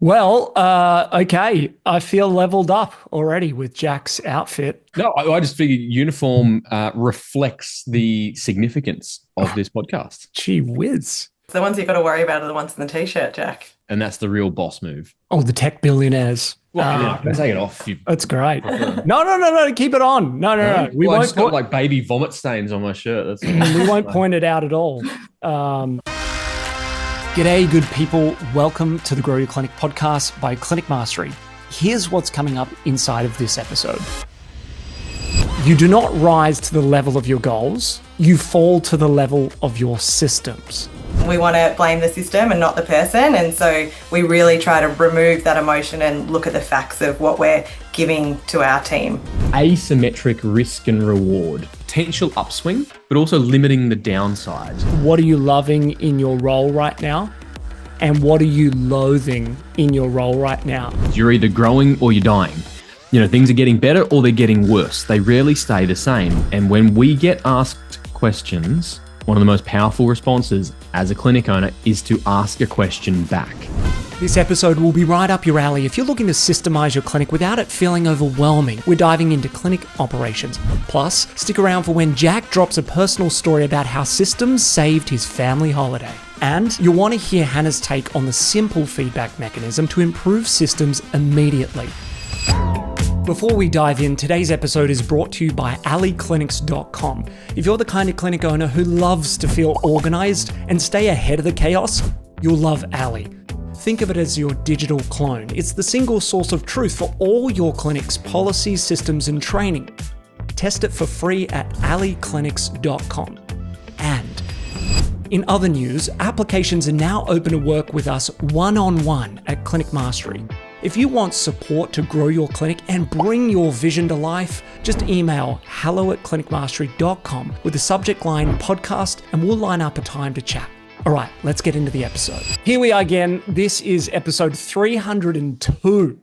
Well, okay. I feel leveled up already with Jack's outfit. No, I just figured uniform reflects the significance of this podcast. Gee whiz. The ones you've got to worry about are the ones in the t-shirt, Jack. And that's the real boss move. Oh, the tech billionaires. Well, take it off. That's great. No. Keep it on. No. We won't. I just got like baby vomit stains on my shirt. That's we won't point it out at all. G'day, good people. Welcome to the Grow Your Clinic podcast by Clinic Mastery. Here's what's coming up inside of this episode. You do not rise to the level of your goals. You fall to the level of your systems. We want to blame the system and not the person, and so we really try to remove that emotion and look at the facts of what we're giving to our team. Asymmetric risk and reward. Potential upswing, but also limiting the downside. What are you loving in your role right now? And what are you loathing in your role right now? You're either growing or you're dying. You know, things are getting better or they're getting worse. They rarely stay the same. And when we get asked questions, one of the most powerful responses as a clinic owner is to ask a question back. This episode will be right up your alley if you're looking to systemize your clinic without it feeling overwhelming. We're diving into clinic operations. Plus, stick around for when Jack drops a personal story about how systems saved his family holiday. And you'll want to hear Hannah's take on the simple feedback mechanism to improve systems immediately. Before we dive in, today's episode is brought to you by allieclinics.com. If you're the kind of clinic owner who loves to feel organized and stay ahead of the chaos, you'll love Allie. Think of it as your digital clone. It's the single source of truth for all your clinic's policies, systems, and training. Test it for free at allieclinics.com. And in other news, applications are now open to work with us one-on-one at Clinic Mastery. If you want support to grow your clinic and bring your vision to life, just email hello@clinicmastery.com with the subject line podcast and we'll line up a time to chat. All right, let's get into the episode. Here we are again. This is episode 302.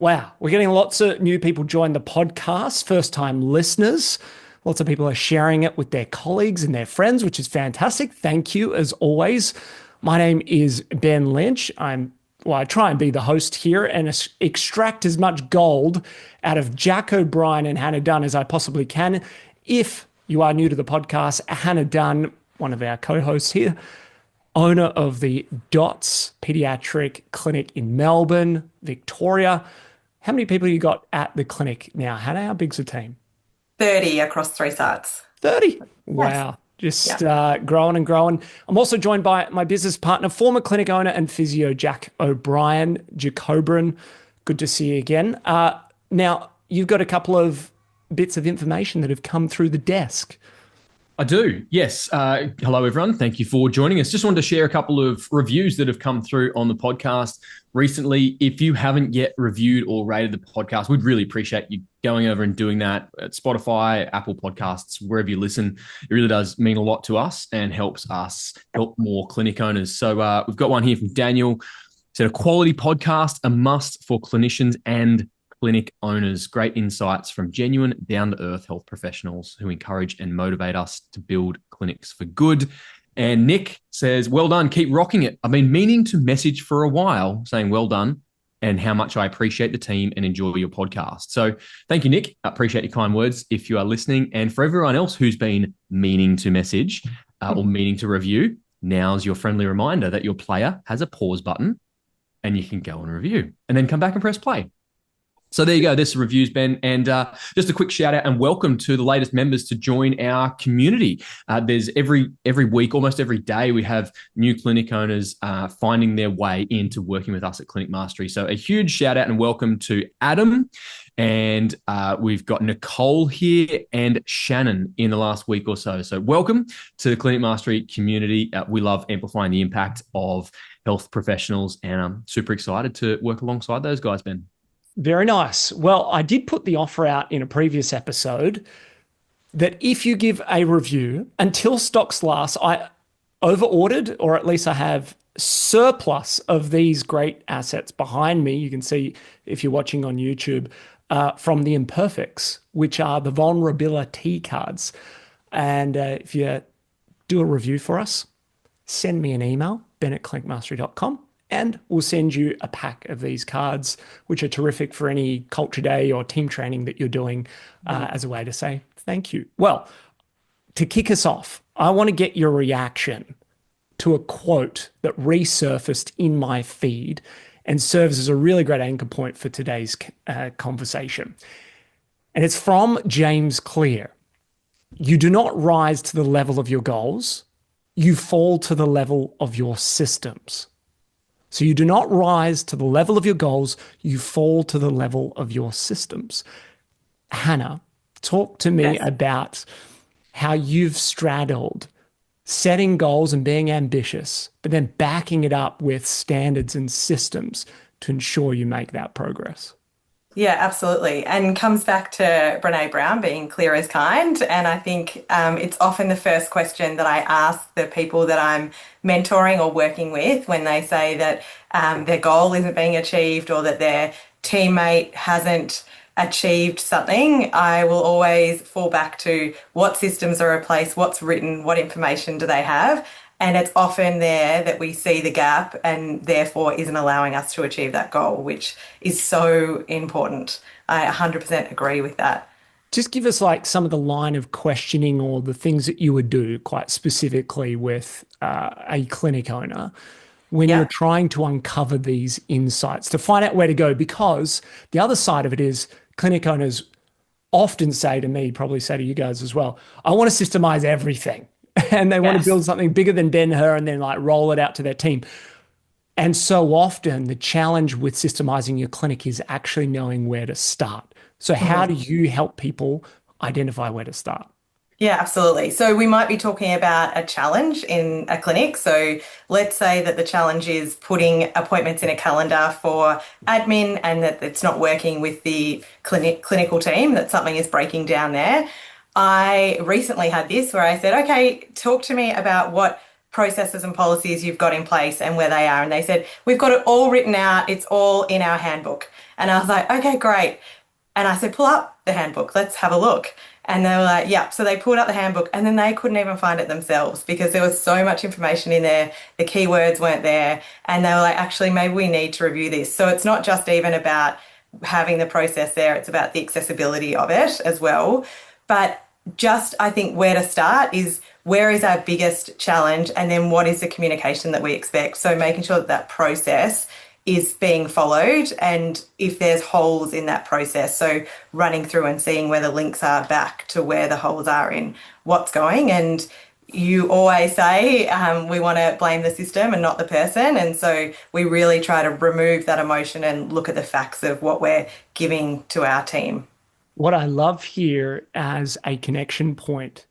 Wow, we're getting lots of new people join the podcast, first-time listeners. Lots of people are sharing it with their colleagues and their friends, which is fantastic. Thank you, as always. My name is Ben Lynch. I try and be the host here and extract as much gold out of Jack O'Brien and Hannah Dunn as I possibly can. If you are new to the podcast, Hannah Dunn, one of our co-hosts here, owner of the DOTS Pediatric Clinic in Melbourne, Victoria. How many people you got at the clinic now, Hannah? How big's the team? 30 across 3 sites. 30? Wow. Just growing and growing. I'm also joined by my business partner, former clinic owner and physio, Jack O'Brien, Jacobran. Good to see you again. Now, you've got a couple of bits of information that have come through the desk. I do, yes. Hello, everyone. Thank you for joining us. Just wanted to share a couple of reviews that have come through on the podcast recently. If you haven't yet reviewed or rated the podcast, we'd really appreciate you going over and doing that at Spotify, Apple Podcasts, wherever you listen. It really does mean a lot to us and helps us help more clinic owners. So we've got one here from Daniel. Said, a quality podcast, a must for clinicians and clinic owners. Great insights from genuine, down-to-earth health professionals who encourage and motivate us to build clinics for good. And Nick says, well done, keep rocking it. I've been meaning to message for a while saying well done and how much I appreciate the team and enjoy your podcast. So thank you, Nick. I appreciate your kind words if you are listening. And for everyone else who's been meaning to message or meaning to review, now's your friendly reminder that your player has a pause button and you can go and review and then come back and press play. So there you go. There's the reviews, Ben. And just a quick shout out and welcome to the latest members to join our community. There's every week, almost every day, we have new clinic owners finding their way into working with us at Clinic Mastery. So a huge shout out and welcome to Adam. And we've got Nicole here and Shannon in the last week or so. So welcome to the Clinic Mastery community. We love amplifying the impact of health professionals, and I'm super excited to work alongside those guys, Ben. Very nice. Well, I did put the offer out in a previous episode that if you give a review until stocks last, I over-ordered, or at least I have surplus of these great assets behind me. You can see if you're watching on YouTube from the imperfects, which are the vulnerability cards. And if you do a review for us, send me an email, ben@clinicmastery.com, And we'll send you a pack of these cards, which are terrific for any culture day or team training that you're doing as a way to say thank you. Well, to kick us off, I want to get your reaction to a quote that resurfaced in my feed and serves as a really great anchor point for today's conversation. And it's from James Clear. You do not rise to the level of your goals, you fall to the level of your systems. So you do not rise to the level of your goals, you fall to the level of your systems. Hannah, talk to me about how you've straddled setting goals and being ambitious, but then backing it up with standards and systems to ensure you make that progress. Yeah, absolutely. And comes back to Brene Brown being clear as kind. And I think it's often the first question that I ask the people that I'm mentoring or working with when they say that their goal isn't being achieved or that their teammate hasn't achieved something. I will always fall back to what systems are in place, what's written, what information do they have. And it's often there that we see the gap and therefore isn't allowing us to achieve that goal, which is so important. I 100% agree with that. Just give us like some of the line of questioning or the things that you would do quite specifically with a clinic owner when you're trying to uncover these insights to find out where to go. Because the other side of it is clinic owners often say to me, probably say to you guys as well, I want to systemize everything. And they want to build something bigger than Ben Hur and then like roll it out to their team. And so often the challenge with systemizing your clinic is actually knowing where to start. So how do you help people identify where to start? Yeah, absolutely. So we might be talking about a challenge in a clinic. So let's say that the challenge is putting appointments in a calendar for admin and that it's not working with the clinical team, that something is breaking down there. I recently had this where I said, okay, talk to me about what processes and policies you've got in place and where they are. And they said, we've got it all written out. It's all in our handbook. And I was like, okay, great. And I said, pull up the handbook. Let's have a look. And they were like, yeah. So they pulled up the handbook and then they couldn't even find it themselves because there was so much information in there. The keywords weren't there. And they were like, actually, maybe we need to review this. So it's not just even about having the process there. It's about the accessibility of it as well. But just, I think, where to start is where is our biggest challenge and then what is the communication that we expect. So making sure that that process is being followed and if there's holes in that process. So running through and seeing where the links are back to where the holes are in what's going. And you always say we want to blame the system and not the person. And so we really try to remove that emotion and look at the facts of what we're giving to our team. What I love here as a connection point,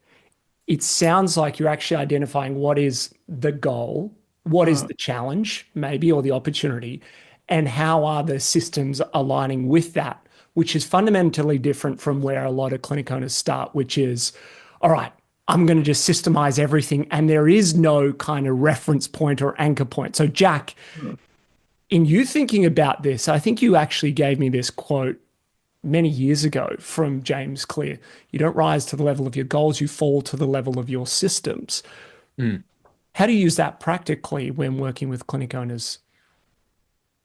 it sounds like you're actually identifying what is the goal, what is the challenge maybe, or the opportunity, and how are the systems aligning with that, which is fundamentally different from where a lot of clinic owners start, which is, all right, I'm going to just systemize everything. And there is no kind of reference point or anchor point. So Jack, in you thinking about this, I think you actually gave me this quote many years ago from James Clear. You don't rise to the level of your goals, you fall to the level of your systems. How do you use that practically when working with clinic owners?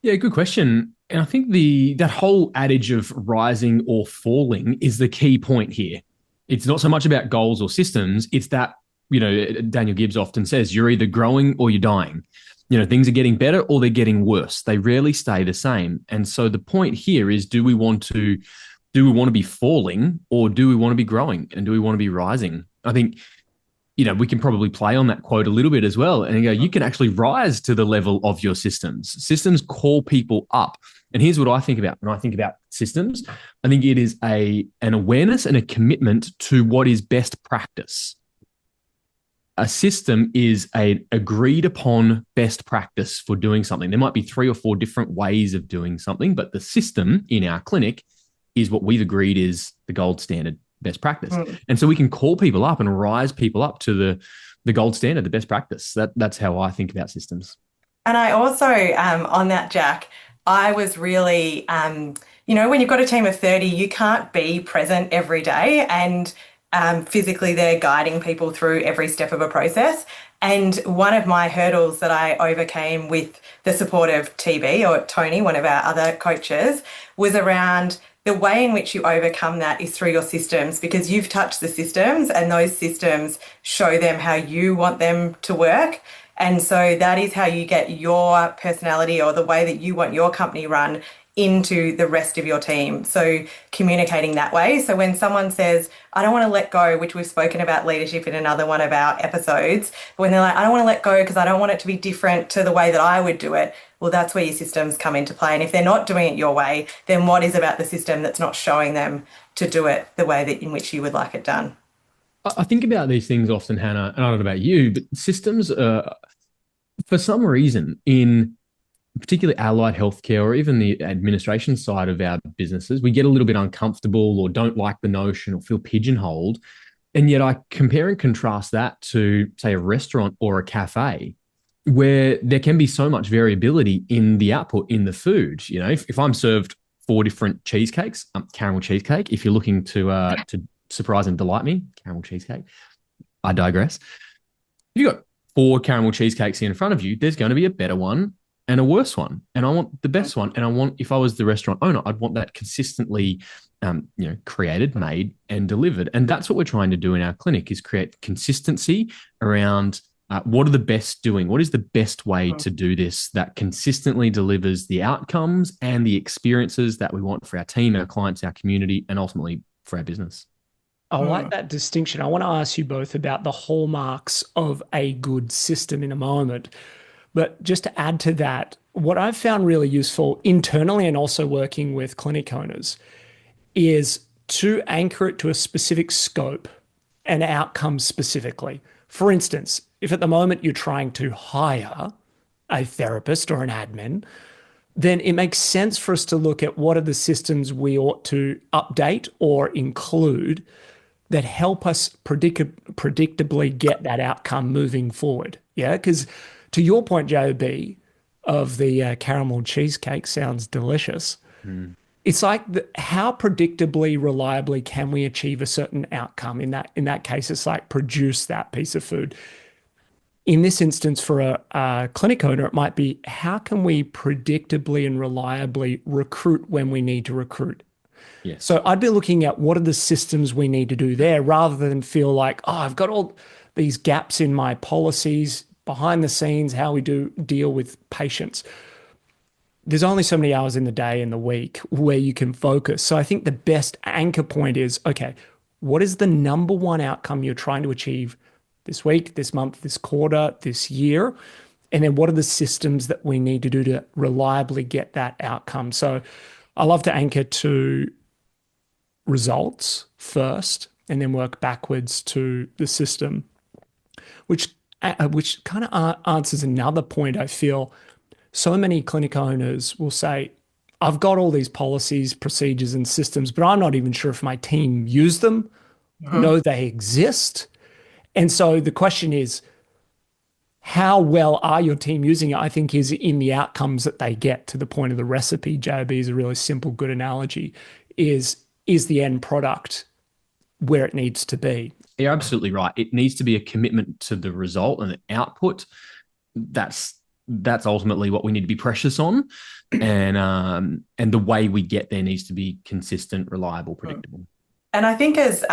Yeah, good question. And I think that whole adage of rising or falling is the key point here. It's not so much about goals or systems. It's that, Daniel Gibbs often says, you're either growing or you're dying. Things are getting better or they're getting worse. They rarely stay the same. And so the point here is, do we want to be falling or do we want to be growing and do we want to be rising? I think, we can probably play on that quote a little bit as well and go, you can actually rise to the level of your systems. Systems call people up. And here's what I think about when I think about systems. I think it is an awareness and a commitment to what is best practice. A system is an agreed upon best practice for doing something. There might be 3 or 4 different ways of doing something, but the system in our clinic is what we've agreed is the gold standard best practice. And so we can call people up and rise people up to the gold standard, the best practice. That's how I think about systems. And I also, on that, Jack, I was really, when you've got a team of 30, you can't be present every day and physically they're guiding people through every step of a process. And one of my hurdles that I overcame with the support of TB, or Tony, one of our other coaches, was around the way in which you overcome that is through your systems, because you've touched the systems and those systems show them how you want them to work. And so that is how you get your personality or the way that you want your company run into the rest of your team. So communicating that way. So when someone says, I don't want to let go, which we've spoken about leadership in another one of our episodes, when they're like, I don't want to let go because I don't want it to be different to the way that I would do it. Well, that's where your systems come into play. And if they're not doing it your way, then what is about the system that's not showing them to do it the way that in which you would like it done? I think about these things often, Hannah, and I don't know about you, but systems, for some reason, in particularly allied healthcare or even the administration side of our businesses, we get a little bit uncomfortable or don't like the notion or feel pigeonholed. And yet I compare and contrast that to, say, a restaurant or a cafe where there can be so much variability in the output in the food. You know, if I'm served 4 different cheesecakes, caramel cheesecake, if you're looking to surprise and delight me, caramel cheesecake, I digress. If you've got 4 caramel cheesecakes in front of you, there's going to be a better one and a worse one. And I want the best one. And I want, if I was the restaurant owner, I'd want that consistently, created, made, and delivered. And that's what we're trying to do in our clinic, is create consistency around what are the best doing? What is the best way to do this that consistently delivers the outcomes and the experiences that we want for our team, our clients, our community, and ultimately for our business? I like that distinction. I want to ask you both about the hallmarks of a good system in a moment. But just to add to that, what I've found really useful internally and also working with clinic owners is to anchor it to a specific scope and outcome specifically. For instance, if at the moment you're trying to hire a therapist or an admin, then it makes sense for us to look at what are the systems we ought to update or include that help us predictably get that outcome moving forward. Yeah, because to your point, JB, of the caramel cheesecake, sounds delicious. It's like, how predictably, reliably can we achieve a certain outcome? In that case, it's like produce that piece of food. In this instance, for a clinic owner, it might be, how can we predictably and reliably recruit when we need to recruit? Yes. So I'd be looking at what are the systems we need to do there, rather than feel like, oh, I've got all these gaps in my policies, behind the scenes, how we deal with patients. There's only so many hours in the day and the week where you can focus. So I think the best anchor point is, okay, what is the number one outcome you're trying to achieve this week, this month, this quarter, this year? And then what are the systems that we need to do to reliably get that outcome? So I love to anchor to results first and then work backwards to the system, which kind of answers another point. I feel so many clinic owners will say, I've got all these policies, procedures, and systems, but I'm not even sure if my team use them, know they exist. And so the question is, how well are your team using it? I think is in the outcomes that they get. To the point of the recipe, JB is a really simple, good analogy, is the end product where it needs to be? You're absolutely right. It needs to be a commitment to the result and the output. That's ultimately what we need to be precious on, and the way we get there needs to be consistent, reliable, predictable. And I think as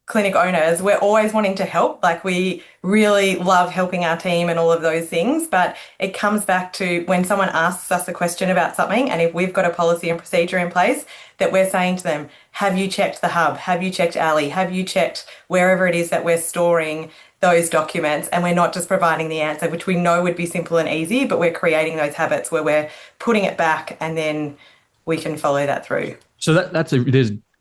clinic owners, we're always wanting to help. Like, we really love helping our team and all of those things, but it comes back to when someone asks us a question about something, and if we've got a policy and procedure in place, that we're saying to them, have you checked the hub? Have you checked Allie? Have you checked wherever it is that we're storing those documents? And we're not just providing the answer, which we know would be simple and easy, but we're creating those habits where we're putting it back and then we can follow that through. So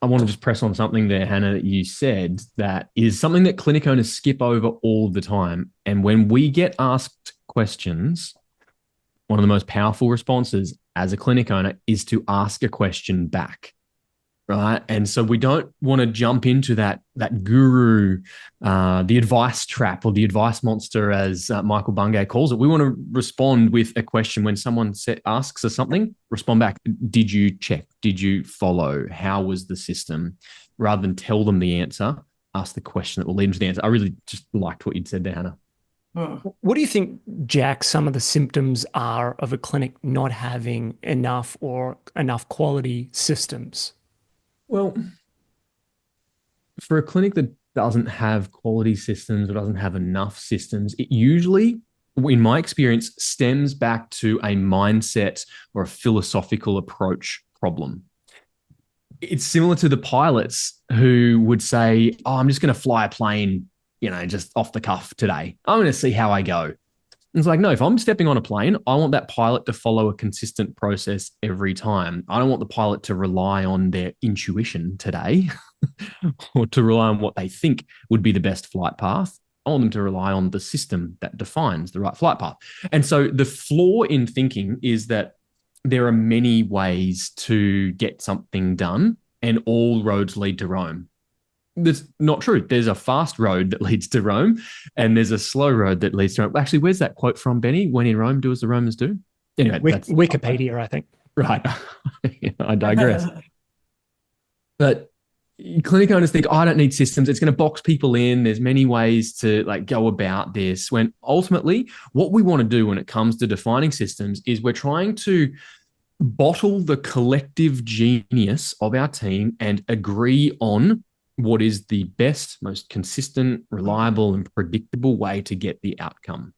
I want to just press on something there, Hannah, that you said that is something that clinic owners skip over all the time. And when we get asked questions, one of the most powerful responses as a clinic owner is to ask a question back, right? And so we don't want to jump into that guru, the advice trap, or the advice monster, as Michael Bungay calls it. We want to respond with a question. When someone asks us something, respond back. Did you check? Did you follow? How was the system? Rather than tell them the answer, ask the question that will lead them to the answer. I really just liked what you'd said there, Hannah. What do you think, Jack, some of the symptoms are of a clinic not having enough or enough quality systems? Well, for a clinic that doesn't have quality systems or doesn't have enough systems, it usually, in my experience, stems back to a mindset or a philosophical approach problem. It's similar to the pilots who would say, "Oh, I'm just going to fly a plane, just off the cuff today. I'm going to see how I go." It's like, no, if I'm stepping on a plane, I want that pilot to follow a consistent process every time. I don't want the pilot to rely on their intuition today or to rely on what they think would be the best flight path. I want them to rely on the system that defines the right flight path. And so the flaw in thinking is that there are many ways to get something done and all roads lead to Rome. That's not true. There's a fast road that leads to Rome and there's a slow road that leads to Rome. Actually, where's that quote from, Benny? When in Rome, do as the Romans do. Anyway, that's Wikipedia, I think. Right. I digress. But clinic owners think, I don't need systems. It's going to box people in. There's many ways to go about this. When ultimately what we want to do when it comes to defining systems is we're trying to bottle the collective genius of our team and agree on what is the best, most consistent, reliable, and predictable way to get the outcome.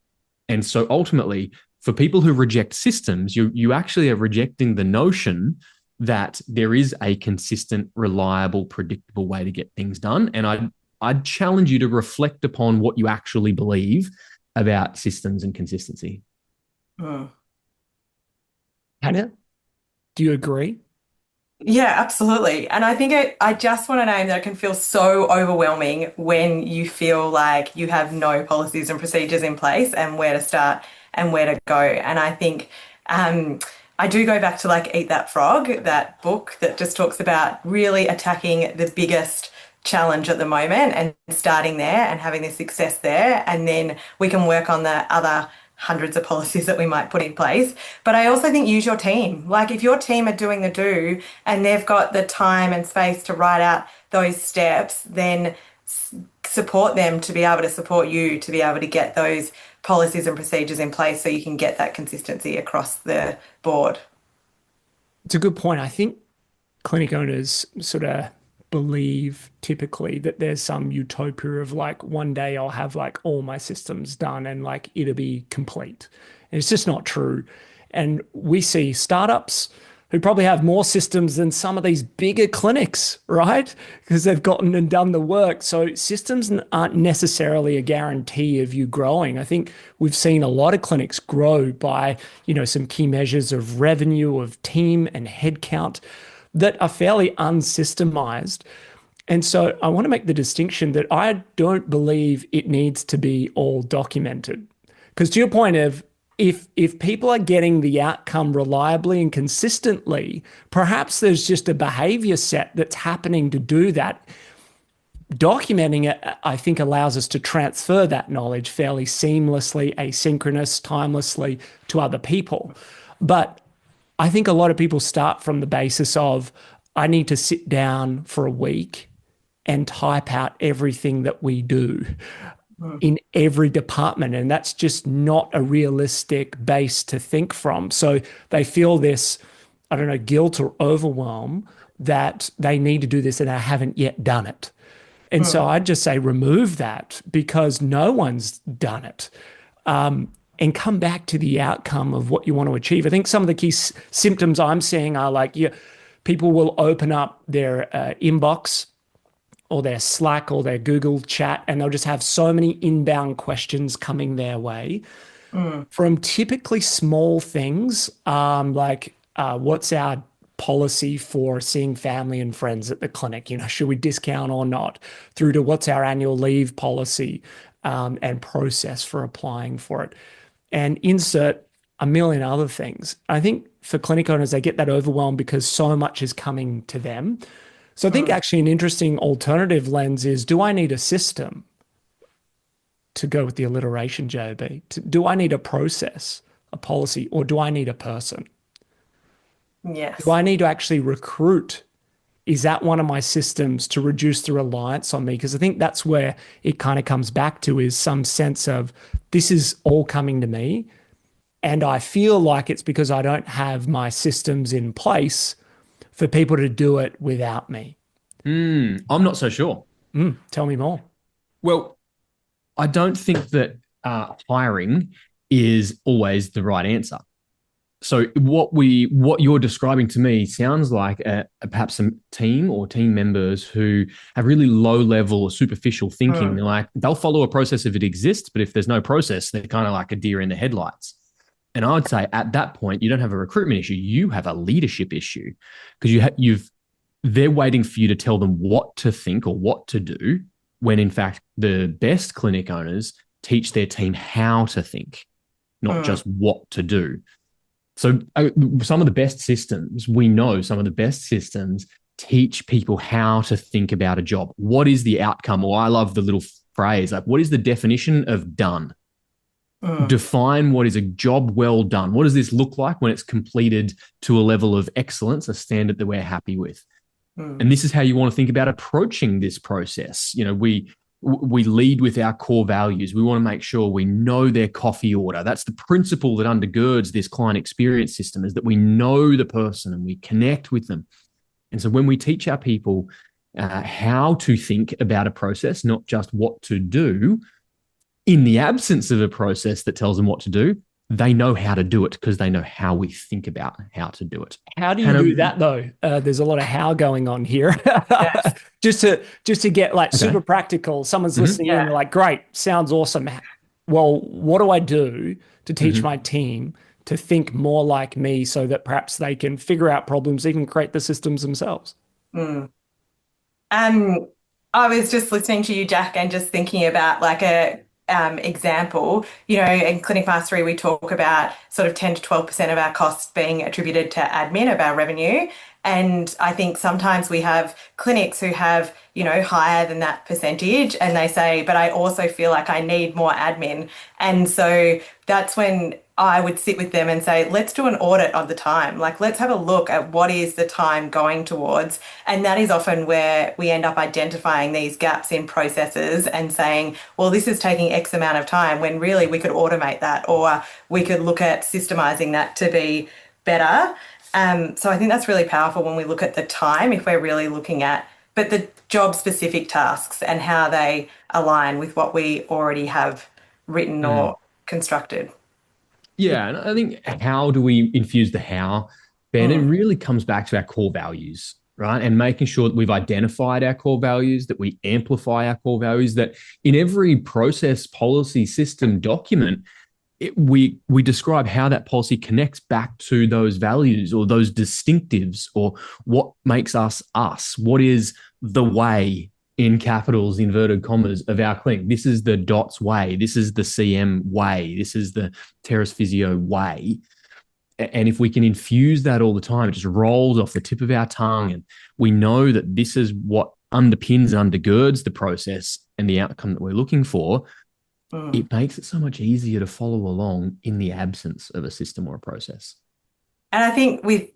And so ultimately, for people who reject systems, you actually are rejecting the notion that there is a consistent, reliable, predictable way to get things done. And I'd challenge you to reflect upon what you actually believe about systems and consistency. Hannah, do you agree? Yeah, absolutely. And I think I just want to name that it can feel so overwhelming when you feel like you have no policies and procedures in place and where to start and where to go. And I think I do go back to Eat That Frog, that book that just talks about really attacking the biggest challenge at the moment and starting there and having the success there. And then we can work on the other hundreds of policies that we might put in place. But I also think use your team. If your team are doing the do and they've got the time and space to write out those steps, then support them to be able to support you to be able to get those policies and procedures in place so you can get that consistency across the board. It's a good point. I think clinic owners sort of believe typically that there's some utopia of one day I'll have all my systems done and it'll be complete. And it's just not true. And we see startups who probably have more systems than some of these bigger clinics, right? Because they've gotten and done the work. So systems aren't necessarily a guarantee of you growing. I think we've seen a lot of clinics grow by, some key measures of revenue, of team and headcount that are fairly unsystemized. And so I want to make the distinction that I don't believe it needs to be all documented. Because to your point of, if people are getting the outcome reliably and consistently, perhaps there's just a behavior set that's happening to do that. Documenting it, I think, allows us to transfer that knowledge fairly seamlessly, asynchronous, timelessly to other people. But I think a lot of people start from the basis of, I need to sit down for a week and type out everything that we do in every department. And that's just not a realistic base to think from. So they feel this, guilt or overwhelm that they need to do this and they haven't yet done it. And so I'd just say remove that because no one's done it. And come back to the outcome of what you want to achieve. I think some of the key symptoms I'm seeing are people will open up their inbox or their Slack or their Google chat, and they'll just have so many inbound questions coming their way from typically small things what's our policy for seeing family and friends at the clinic? Should we discount or not? Through to what's our annual leave policy and process for applying for it. And insert a million other things. I think for clinic owners, they get that overwhelmed because so much is coming to them. So I think actually an interesting alternative lens is, do I need a system to go with the alliteration, JB? Do I need a process, a policy, or do I need a person? Yes. Do I need to actually recruit is that one of my systems to reduce the reliance on me? Because I think that's where it kind of comes back to, is some sense of this is all coming to me. And I feel like it's because I don't have my systems in place for people to do it without me. I'm not so sure. Tell me more. Well, I don't think that hiring is always the right answer. So what you're describing to me sounds like perhaps some team or team members who have really low level or superficial thinking. They're like, they'll follow a process if it exists, but if there's no process, they're kind of like a deer in the headlights. And I would say at that point, you don't have a recruitment issue, you have a leadership issue, because they're waiting for you to tell them what to think or what to do, when in fact the best clinic owners teach their team how to think, not just what to do. So some of the best systems, we know some of the best systems teach people how to think about a job. What is the outcome? Or I love the little phrase, like, what is the definition of done? Define what is a job well done. What does this look like when it's completed to a level of excellence, a standard that we're happy with? And this is how you want to think about approaching this process. You know, we lead with our core values. We want to make sure we know their coffee order. That's the principle that undergirds this client experience system, is that we know the person and we connect with them. And so when we teach our people how to think about a process, not just what to do, in the absence of a process that tells them what to do, they know how to do it because they know how we think about how to do it. How do you do that though? There's a lot of how going on here. Yes. just to get like super practical. Someone's listening in, they're like, great, sounds awesome. Well, what do I do to teach my team to think more like me so that perhaps they can figure out problems, even create the systems themselves? I was just listening to you, Jack, and just thinking about like a example. You know, in Clinic Mastery, we talk about sort of 10 to 12% of our costs being attributed to admin of our revenue. And I think sometimes we have clinics who have, you know, higher than that percentage, and they say, but I also feel like I need more admin. And so that's when I would sit with them and say, let's do an audit of the time. Like, let's have a look at what is the time going towards. And that is often where we end up identifying these gaps in processes and saying, well, this is taking X amount of time, when really we could automate that, or we could look at systemising that to be better. So I think that's really powerful when we look at the time, if we're really looking at, but the job-specific tasks and how they align with what we already have written or constructed. Yeah, and I think, how do we infuse the how, Ben? It really comes back to our core values, right? And making sure that we've identified our core values, that we amplify our core values, that in every process, policy, system, document, we describe how that policy connects back to those values or those distinctives, or what makes us us. What is the way, in capitals, inverted commas, of our clinic? This is the DOTS way. This is the CM way. This is the Terrace Physio way. And if we can infuse that all the time, it just rolls off the tip of our tongue. And we know that this is what underpins, undergirds the process and the outcome that we're looking for. It makes it so much easier to follow along in the absence of a system or a process. And I think with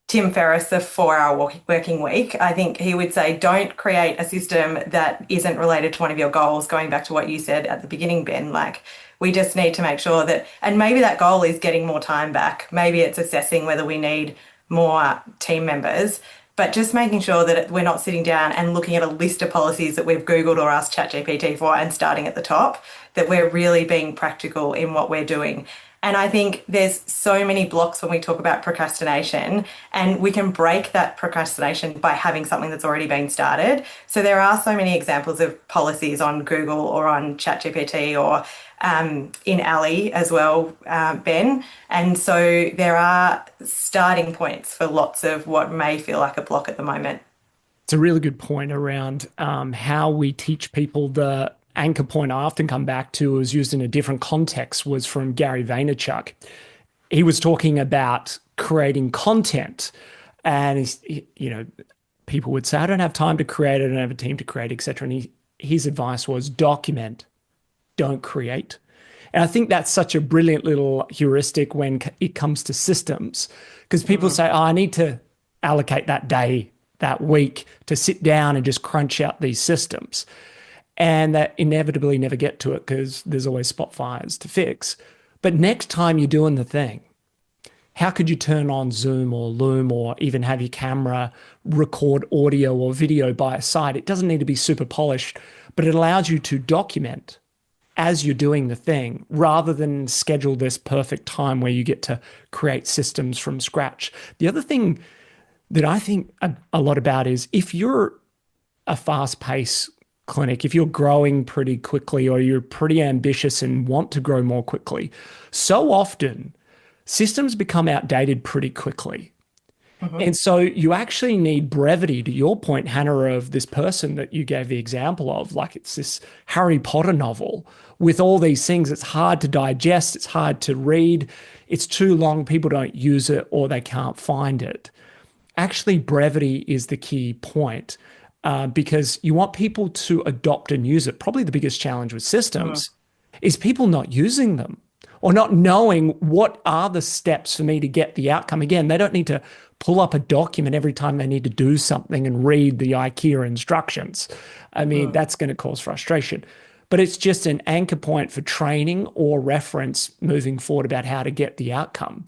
Tim Ferriss, the 4-hour working week, I think he would say, don't create a system that isn't related to one of your goals, going back to what you said at the beginning, Ben. Like, we just need to make sure that, and maybe that goal is getting more time back. Maybe it's assessing whether we need more team members, but just making sure that we're not sitting down and looking at a list of policies that we've Googled or asked ChatGPT for and starting at the top, that we're really being practical in what we're doing. And I think there's so many blocks when we talk about procrastination, and we can break that procrastination by having something that's already been started. So there are so many examples of policies on Google or on ChatGPT or in Allie as well, Ben. And so there are starting points for lots of what may feel like a block at the moment. It's a really good point around how we teach people. The anchor point I often come back to, was used in a different context, was from Gary Vaynerchuk. He was talking about creating content, and people would say, I don't have time to create it, I don't have a team to create, etc. And his advice was, document, don't create. And I think that's such a brilliant little heuristic when it comes to systems, because people say, I need to allocate that day that week to sit down and just crunch out these systems. And that inevitably never get to it because there's always spot fires to fix. But next time you're doing the thing, how could you turn on Zoom or Loom or even have your camera record audio or video by a side? It doesn't need to be super polished, but it allows you to document as you're doing the thing rather than schedule this perfect time where you get to create systems from scratch. The other thing that I think a lot about is if you're a fast-paced clinic, if you're growing pretty quickly or you're pretty ambitious and want to grow more quickly, so often systems become outdated pretty quickly. And so you actually need brevity, to your point, Hannah, of this person that you gave the example of, like it's this Harry Potter novel with all these things. It's hard to digest. It's hard to read. It's too long. People don't use it or they can't find it. Actually, brevity is the key point because you want people to adopt and use it. Probably the biggest challenge with systems is people not using them or not knowing what are the steps for me to get the outcome. Again, they don't need to pull up a document every time they need to do something and read the IKEA instructions. I mean, that's going to cause frustration. But it's just an anchor point for training or reference moving forward about how to get the outcome.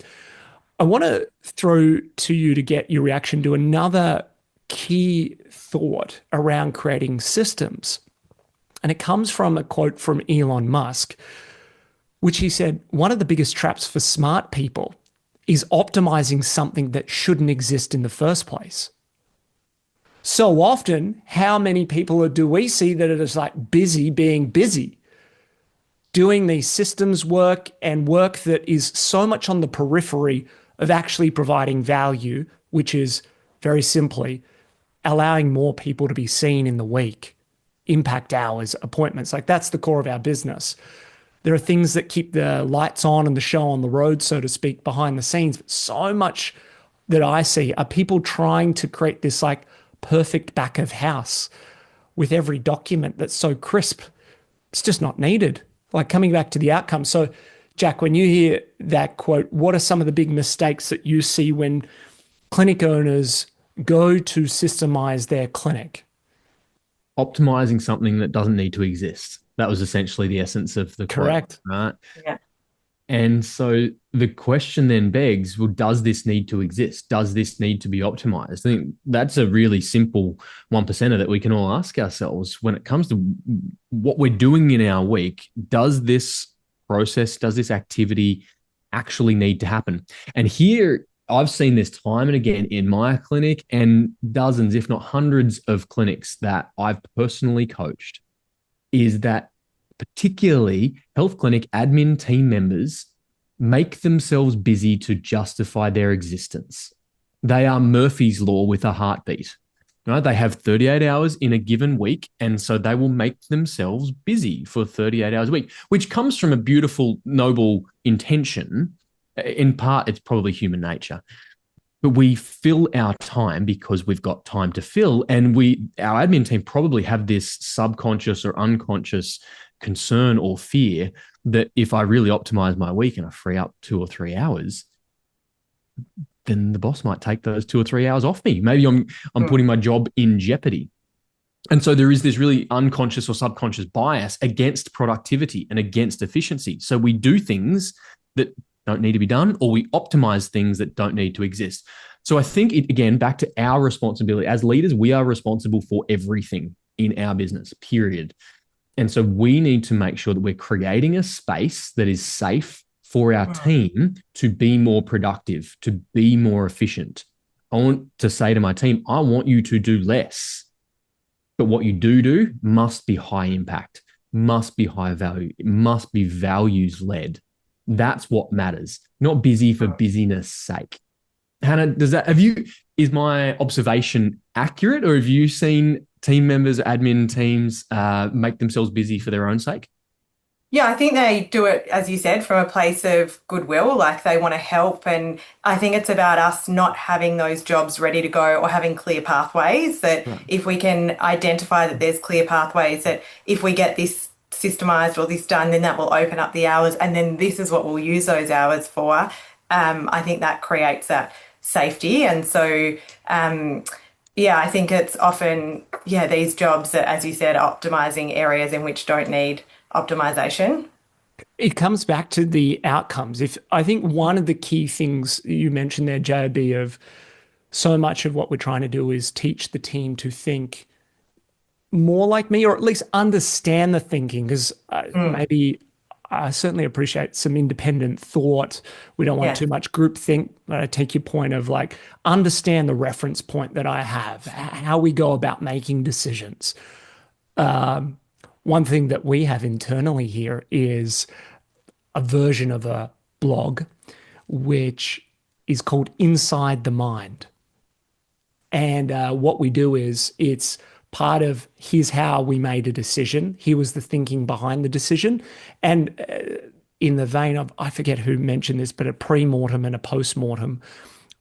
I want to throw to you to get your reaction to another key thought around creating systems. And it comes from a quote from Elon Musk, which he said, one of the biggest traps for smart people is optimizing something that shouldn't exist in the first place. So often, how many people do we see that are just like busy being busy, doing these systems work and work that is so much on the periphery of actually providing value, which is very simply allowing more people to be seen in the week, impact hours, appointments. Like that's the core of our business. There are things that keep the lights on and the show on the road, so to speak, behind the scenes. But so much that I see are people trying to create this like perfect back of house with every document that's so crisp. It's just not needed. Like coming back to the outcome. So, Jack, when you hear that quote, what are some of the big mistakes that you see when clinic owners go to systemize their clinic? Optimizing something that doesn't need to exist. That was essentially the essence of the Correct. quote, right? Yeah. And so the question then begs, well, does this need to exist? Does this need to be optimized? I think that's a really simple 1%er that we can all ask ourselves when it comes to what we're doing in our week. Does this process, does this activity actually need to happen? And here, I've seen this time and again in my clinic and dozens, if not hundreds of clinics that I've personally coached, is that particularly health clinic admin team members make themselves busy to justify their existence. They are Murphy's Law with a heartbeat. Right? They have 38 hours in a given week, and so they will make themselves busy for 38 hours a week, which comes from a beautiful, noble intention. In part, it's probably human nature. But we fill our time because we've got time to fill. And our admin team probably have this subconscious or unconscious concern or fear that if I really optimize my week and I free up 2 or 3 hours, then the boss might take those 2 or 3 hours off me. Maybe I'm putting my job in jeopardy. And so there is this really unconscious or subconscious bias against productivity and against efficiency. So we do things that don't need to be done, or we optimize things that don't need to exist. So I think, again, back to our responsibility. As leaders, we are responsible for everything in our business, period. And so we need to make sure that we're creating a space that is safe for our team to be more productive, to be more efficient. I want to say to my team, I want you to do less. But what you do must be high impact, must be high value, it must be values led. That's what matters, not busy for busyness sake. Hannah, is my observation accurate, or have you seen team members, admin teams make themselves busy for their own sake? Yeah, I think they do it, as you said, from a place of goodwill, like they want to help. And I think it's about us not having those jobs ready to go or having clear pathways, that if we can identify that there's clear pathways, that if we get this systemized or this done, then that will open up the hours, and then this is what we'll use those hours for. I think that creates that safety. And so Yeah, I think it's often, yeah, these jobs that, as you said, optimizing areas in which don't need optimization. It comes back to the outcomes. If I think one of the key things you mentioned there, JB, of so much of what we're trying to do is teach the team to think more like me, or at least understand the thinking, because Mm, maybe I certainly appreciate some independent thought. We don't want too yes. much group think. But I take your point of like, understand the reference point that I have, how we go about making decisions. One thing that we have internally here is a version of a blog which is called Inside the Mind. And what we do is it's part of here's how we made a decision. Here was the thinking behind the decision. And in the vein of, I forget who mentioned this, but a pre-mortem and a post-mortem.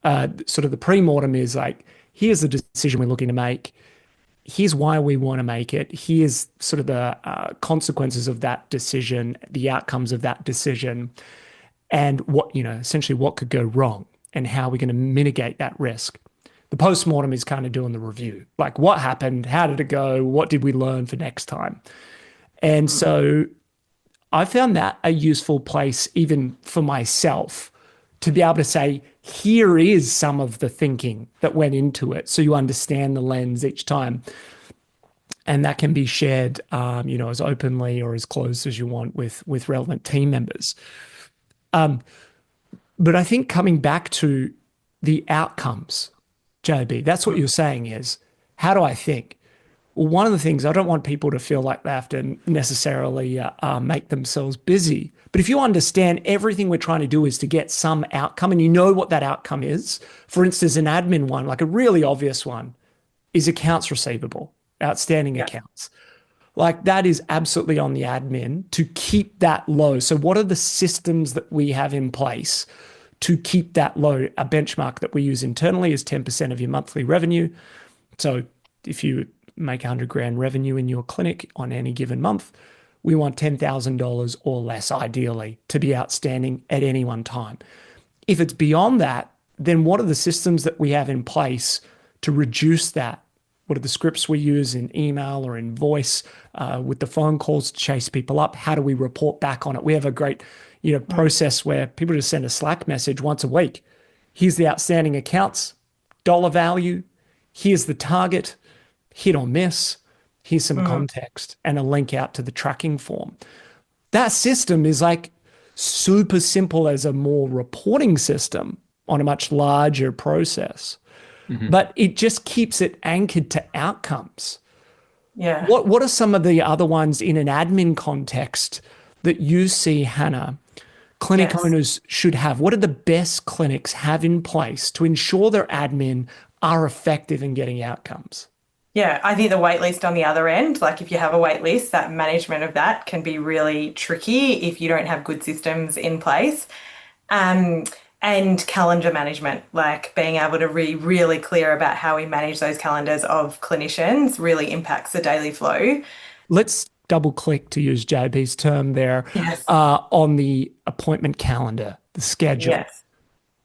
Sort of the pre-mortem is like, here's the decision we're looking to make. Here's why we want to make it. Here's sort of the consequences of that decision, the outcomes of that decision, and what, essentially what could go wrong and how we're going to mitigate that risk. The post-mortem is kind of doing the review, like what happened, how did it go, what did we learn for next time? And Mm, so I found that a useful place, even for myself, to be able to say, here is some of the thinking that went into it. So you understand the lens each time. And that can be shared, as openly or as close as you want with relevant team members. But I think coming back to the outcomes, JB, that's what mm, you're saying is, how do I think? Well, one of the things, I don't want people to feel like they have to necessarily make themselves busy. But if you understand everything we're trying to do is to get some outcome and you know what that outcome is, for instance, an admin one, like a really obvious one, is accounts receivable, outstanding yeah. accounts. Like that is absolutely on the admin to keep that low. So, what are the systems that we have in place to keep that low? A benchmark that we use internally is 10% of your monthly revenue. So, if you make 100 grand revenue in your clinic on any given month, we want $10,000 or less, ideally, to be outstanding at any one time. If it's beyond that, then what are the systems that we have in place to reduce that? What are the scripts we use in email or in voice with the phone calls to chase people up? How do we report back on it? We have a great, Mm, process where people just send a Slack message once a week. Here's the outstanding accounts, dollar value. Here's the target, hit or miss. Here's some mm. context and a link out to the tracking form. That system is like super simple as a more reporting system on a much larger process, Mhm. but it just keeps it anchored to outcomes. Yeah. What are some of the other ones in an admin context that you see, Hannah, clinic Yes. owners should have? What do the best clinics have in place to ensure their admin are effective in getting outcomes? Yeah, I think the wait list on the other end, like if you have a wait list, that management of that can be really tricky if you don't have good systems in place. Um, and calendar management, like being able to be really clear about how we manage those calendars of clinicians really impacts the daily flow. Let's double click, to use JB's term there, Yes. on the appointment calendar, the schedule. Yes.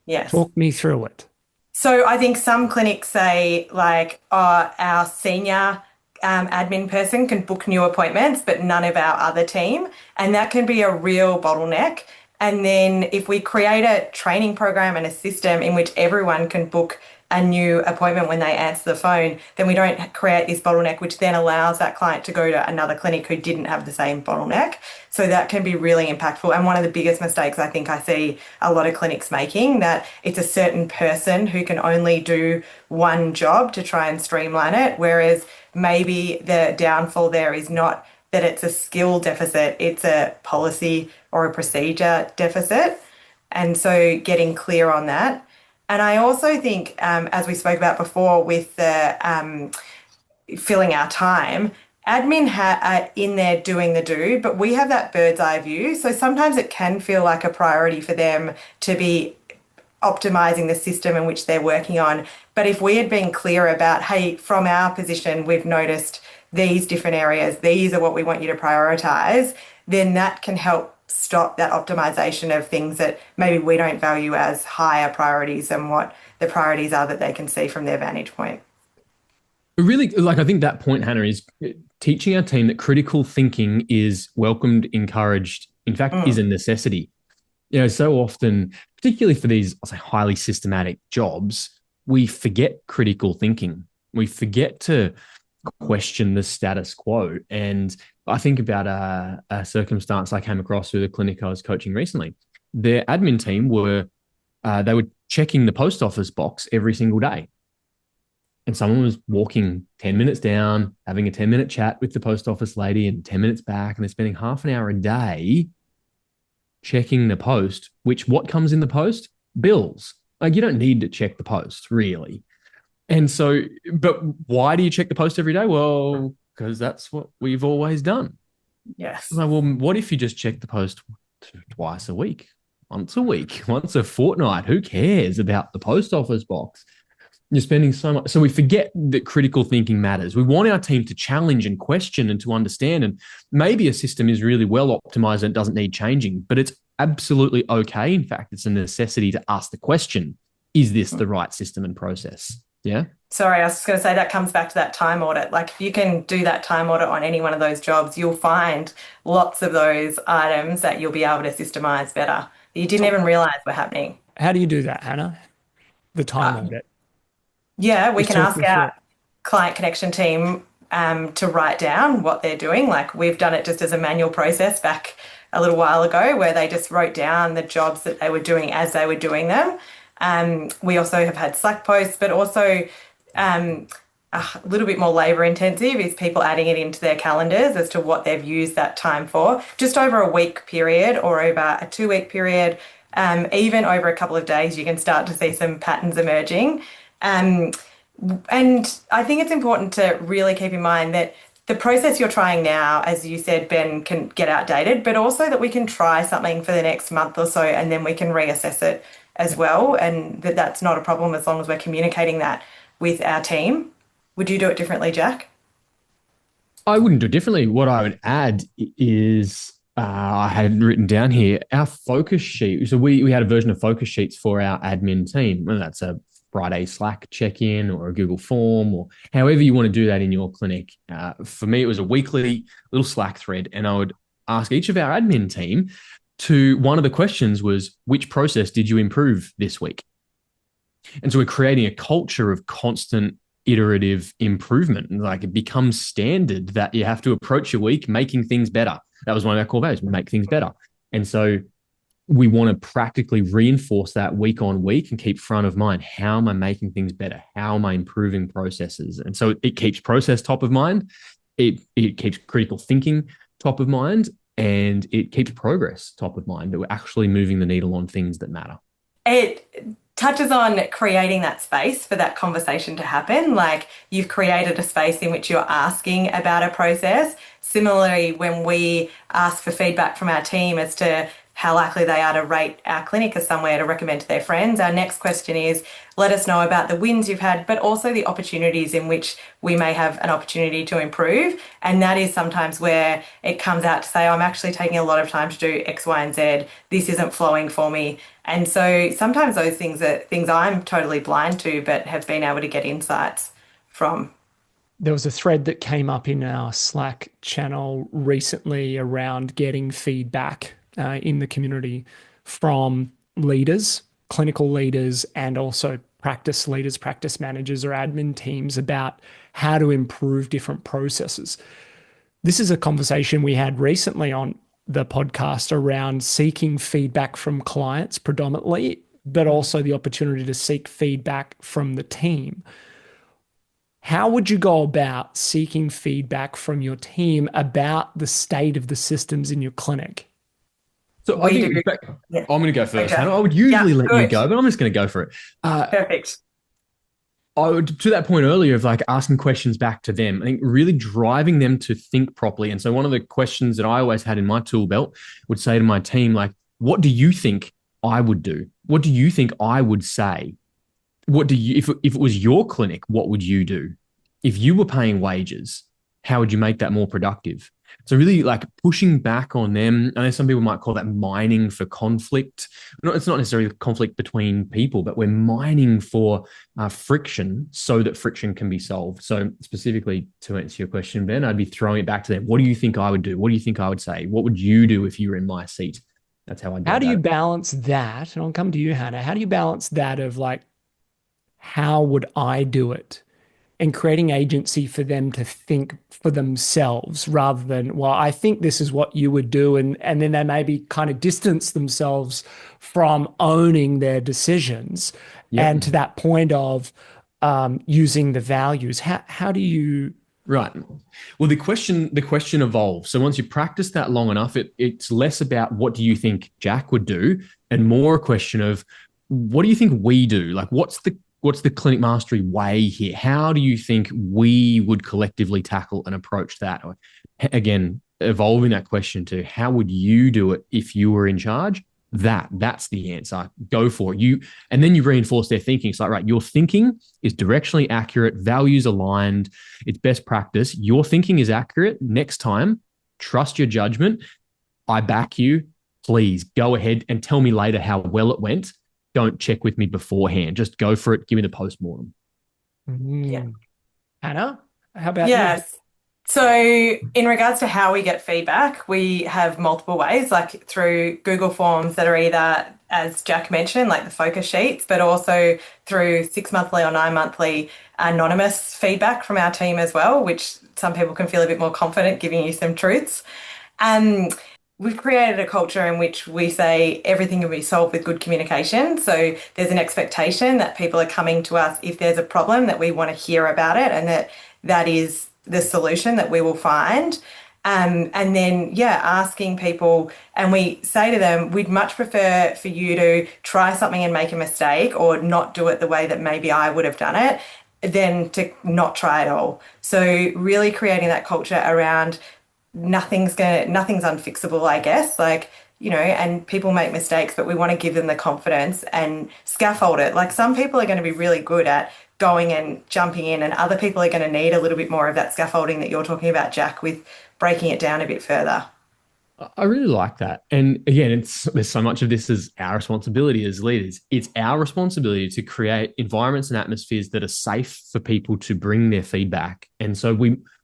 Yes. Talk me through it. So I think some clinics say like, our senior admin person can book new appointments, but none of our other team, and that can be a real bottleneck. And then if we create a training program and a system in which everyone can book a new appointment when they answer the phone, then we don't create this bottleneck, which then allows that client to go to another clinic who didn't have the same bottleneck. So that can be really impactful. And one of the biggest mistakes I think I see a lot of clinics making, that it's a certain person who can only do one job to try and streamline it, whereas maybe the downfall there is not that it's a skill deficit, it's a policy or a procedure deficit. And so getting clear on that. And I also think, as we spoke about before, with the filling our time, admin are in there doing the do, but we have that bird's eye view. So sometimes it can feel like a priority for them to be optimizing the system in which they're working on. But if we had been clear about, hey, from our position, we've noticed these different areas, these are what we want you to prioritize, then that can help stop that optimization of things that maybe we don't value as higher priorities than what the priorities are that they can see from their vantage point. Really, like I think that point, Hannah, is teaching our team that critical thinking is welcomed, encouraged, in fact, is a necessity. So often, particularly for these, I'll say, highly systematic jobs, we forget critical thinking. We forget to question the status quo. And I think about a circumstance I came across through the clinic I was coaching recently. Their admin team they were checking the post office box every single day. And someone was walking 10 minutes down, having a 10-minute chat with the post office lady and 10 minutes back, and they're spending half an hour a day checking the post, what comes in the post? Bills. Like, you don't need to check the post, really. And so, but why do you check the post every day? Well, because that's what we've always done. Yes. Like, well, what if you just check the post twice a week, once a fortnight? Who cares about the post office box? You're spending so much. So we forget that critical thinking matters. We want our team to challenge and question and to understand. And maybe a system is really well optimized and it doesn't need changing, but it's absolutely okay. In fact, it's a necessity to ask the question, is this the right system and process? Yeah. Sorry, I was just going to say that comes back to that time audit. Like, if you can do that time audit on any one of those jobs, you'll find lots of those items that you'll be able to systemize better that you didn't even realize were happening. How do you do that, Hannah? The time audit. Yeah, we Just can talk ask me through our it. client connection team to write down what they're doing. Like, we've done it just as a manual process back a little while ago, where they just wrote down the jobs that they were doing as they were doing them. We also have had Slack posts, but also a little bit more labor intensive is people adding it into their calendars as to what they've used that time for, just over a week period or over a 2-week period. Even over a couple of days, you can start to see some patterns emerging. And I think it's important to really keep in mind that the process you're trying now, as you said, Ben, can get outdated, but also that we can try something for the next month or so and then we can reassess it as well. And that's not a problem as long as we're communicating that with our team. Would you do it differently, Jack? I wouldn't do it differently. What I would add is I had written down here our focus sheet. So we had a version of focus sheets for our admin team, whether that's a Friday Slack check-in or a Google form or however you want to do that in your clinic. For me, it was a weekly little Slack thread, and I would ask each of our admin team one of the questions was, which process did you improve this week? And so we're creating a culture of constant iterative improvement. Like, it becomes standard that you have to approach your week making things better. That was one of our core values, make things better. And so we want to practically reinforce that week on week and keep front of mind. How am I making things better? How am I improving processes? And so it keeps process top of mind. It keeps critical thinking top of mind, and it keeps progress top of mind, that we're actually moving the needle on things that matter. It touches on creating that space for that conversation to happen. Like, you've created a space in which you're asking about a process. Similarly, when we ask for feedback from our team as to how likely they are to rate our clinic as somewhere to recommend to their friends, our next question is, let us know about the wins you've had, but also the opportunities in which we may have an opportunity to improve. And that is sometimes where it comes out to say, I'm actually taking a lot of time to do X, Y, and Z. This isn't flowing for me. And so sometimes those things are things I'm totally blind to, but have been able to get insights from. There was a thread that came up in our Slack channel recently around getting feedback in the community from leaders, clinical leaders, and also practice leaders, practice managers, or admin teams about how to improve different processes. This is a conversation we had recently on the podcast around seeking feedback from clients predominantly, but also the opportunity to seek feedback from the team. How would you go about seeking feedback from your team about the state of the systems in your clinic? So I think I'm going to go first, Hannah. I would usually let you go, but I'm just going to go for it. Perfect. I would, to that point earlier of like asking questions back to them, I think really driving them to think properly. And so one of the questions that I always had in my tool belt would say to my team, like, what do you think I would do? What do you think I would say? What do you, if it was your clinic, what would you do? If you were paying wages, how would you make that more productive? So really like pushing back on them. I know some people might call that mining for conflict. No, it's not necessarily conflict between people, but we're mining for friction so that friction can be solved. So specifically to answer your question, Ben, I'd be throwing it back to them. What do you think I would do? What do you think I would say? What would you do if you were in my seat? That's how I do How do you that. balance that? And I'll come to you, Hannah. How do you balance that of like, how would I do it? And creating agency for them to think for themselves rather than, well, I think this is what you would do. And then they maybe kind of distance themselves from owning their decisions. Yep. And to that point of using the values, how do you? Right. Well, the question evolves. So once you practice that long enough, it's less about what do you think Jack would do, and more a question of what do you think we do? Like, what's the clinic mastery way here? How do you think we would collectively tackle and approach that? Again, evolving that question to how would you do it if you were in charge? That's the answer. Go for it. And then you reinforce their thinking. It's like, right, your thinking is directionally accurate, values aligned, it's best practice. Your thinking is accurate. Next time, trust your judgment. I back you. Please go ahead and tell me later how well it went. Don't check with me beforehand. Just go for it. Give me the postmortem. Yeah. Hannah, how about you? Yes. So in regards to how we get feedback, we have multiple ways, like through Google Forms that are either, as Jack mentioned, like the focus sheets, but also through 6-monthly or 9-monthly anonymous feedback from our team as well, which some people can feel a bit more confident giving you some truths. We've created a culture in which we say everything can be solved with good communication. So there's an expectation that people are coming to us if there's a problem, that we want to hear about it, and that is the solution that we will find. And then, asking people, and we say to them, we'd much prefer for you to try something and make a mistake or not do it the way that maybe I would have done it than to not try at all. So really creating that culture around nothing's unfixable, I guess, and people make mistakes, but we want to give them the confidence and scaffold it. Like, some people are going to be really good at going and jumping in, and other people are going to need a little bit more of that scaffolding that you're talking about, Jack, with breaking it down a bit further. I really like that. And again, there's so much of this is our responsibility as leaders. It's our responsibility to create environments and atmospheres that are safe for people to bring their feedback. And so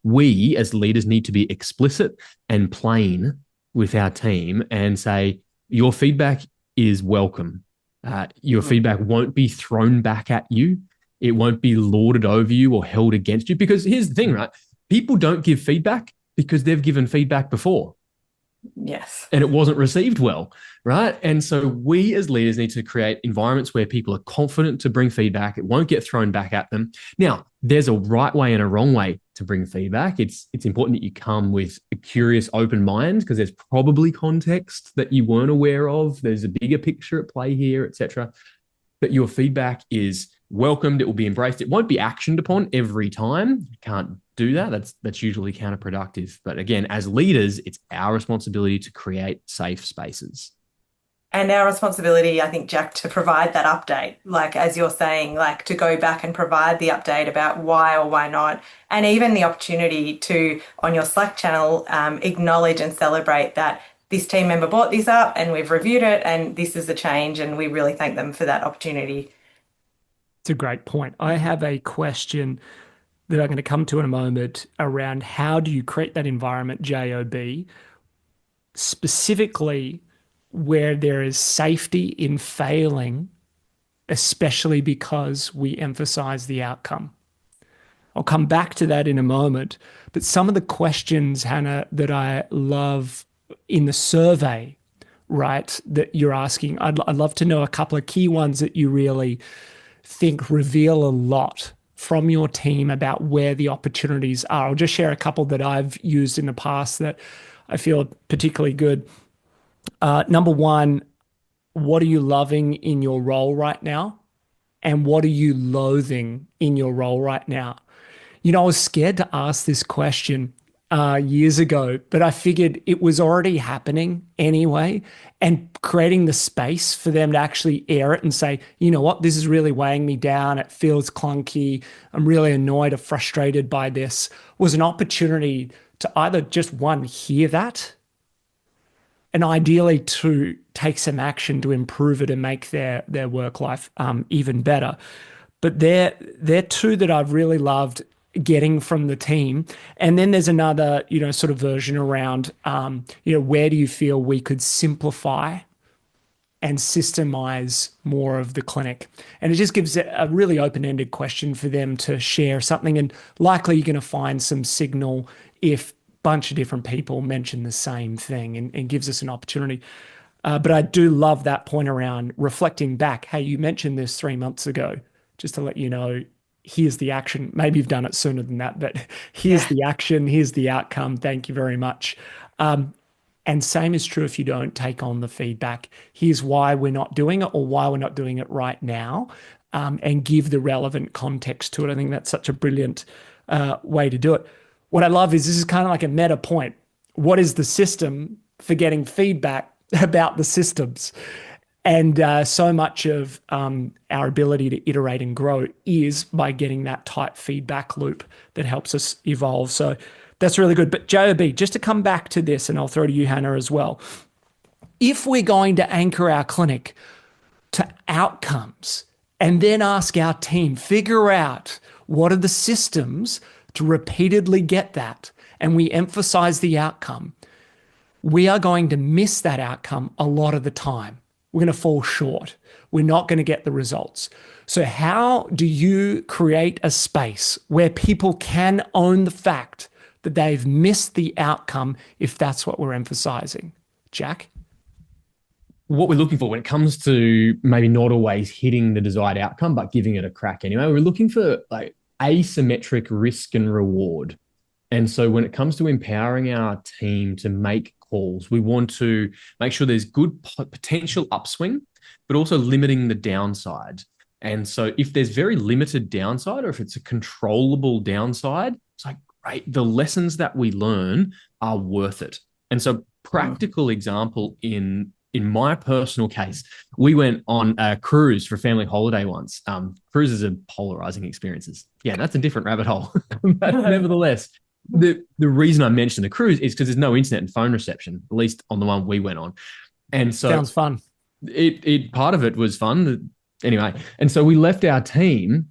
we as leaders need to be explicit and plain with our team and say, your feedback is welcome. Your feedback won't be thrown back at you. It won't be lorded over you or held against you. Because here's the thing, right? People don't give feedback because they've given feedback before. Yes. And it wasn't received well, right? And so we as leaders need to create environments where people are confident to bring feedback. It won't get thrown back at them. Now, there's a right way and a wrong way to bring feedback. It's important that you come with a curious, open mind, because there's probably context that you weren't aware of. There's a bigger picture at play here, etc. But your feedback is welcomed. It will be embraced. It won't be actioned upon every time. You can't do that. That's usually counterproductive. But again, as leaders, it's our responsibility to create safe spaces. And our responsibility, I think, Jack, to provide that update, like as you're saying, like to go back and provide the update about why or why not, and even the opportunity to, on your Slack channel, acknowledge and celebrate that this team member brought this up and we've reviewed it and this is a change, and we really thank them for that opportunity. It's a great point. I have a question that I'm going to come to in a moment around how do you create that environment, JOB, specifically where there is safety in failing, especially because we emphasize the outcome. I'll come back to that in a moment. But some of the questions, Hannah, that I love in the survey, right, that you're asking, I'd love to know a couple of key ones that you really think reveal a lot from your team about where the opportunities are. I'll just share a couple that I've used in the past that I feel particularly good. Number one, what are you loving in your role right now? And what are you loathing in your role right now? You know, I was scared to ask this question years ago, but I figured it was already happening anyway, and creating the space for them to actually air it and say, you know what, this is really weighing me down. It feels clunky. I'm really annoyed or frustrated by this, was an opportunity to either just one, hear that, and ideally to take some action to improve it and make their work life even better. But they're two that I've really loved getting from the team. And then there's another, sort of version around, where do you feel we could simplify and systemize more of the clinic? And it just gives a really open-ended question for them to share something. And likely you're going to find some signal if bunch of different people mention the same thing, and gives us an opportunity. But I do love that point around reflecting back. Hey, you mentioned this 3 months ago, just to let you know, here's the action. Maybe you've done it sooner than that, but here's the action, here's the outcome. Thank you very much. And same is true if you don't take on the feedback. Here's why we're not doing it, or why we're not doing it right now, and give the relevant context to it. I think that's such a brilliant way to do it. What I love is this is kind of like a meta point. What is the system for getting feedback about the systems? And so much of our ability to iterate and grow is by getting that tight feedback loop that helps us evolve. So that's really good. But JOB, just to come back to this, and I'll throw to you, Hannah, as well. If we're going to anchor our clinic to outcomes and then ask our team, figure out what are the systems to repeatedly get that, and we emphasize the outcome, we are going to miss that outcome a lot of the time. We're going to fall short. We're not going to get the results. So how do you create a space where people can own the fact that they've missed the outcome if that's what we're emphasizing? Jack? What we're looking for when it comes to maybe not always hitting the desired outcome, but giving it a crack anyway, we're looking for like asymmetric risk and reward. And so when it comes to empowering our team to make calls, we want to make sure there's good potential upswing, but also limiting the downside. And so if there's very limited downside, or if it's a controllable downside, it's like, great, the lessons that we learn are worth it. And so practical example in my personal case, we went on a cruise for a family holiday once. Cruises are polarizing experiences. Yeah, that's a different rabbit hole. But nevertheless, the reason I mentioned the cruise is because there's no internet and phone reception, at least on the one we went on. And so sounds fun. It part of it was fun. Anyway, and so we left our team